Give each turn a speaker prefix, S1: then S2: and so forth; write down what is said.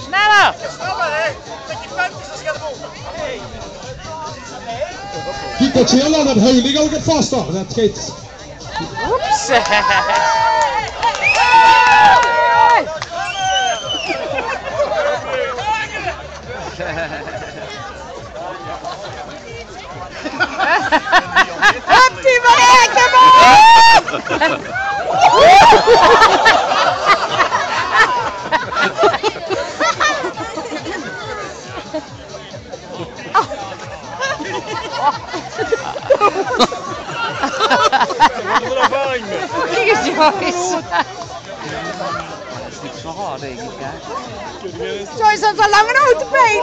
S1: Sneller!
S2: Sneller hè! Met je puntjes, dat gaat vol.
S3: Kijk dat Kjell aan het huiling al gaat vast dan. Dat gaat.
S1: Oeps! Hup die maar kom op!
S2: Wat een ervaring met.
S1: Kijk eens Joyce. Dat is niet zo hard denk ik hè. Joyce had al lang een autopijn.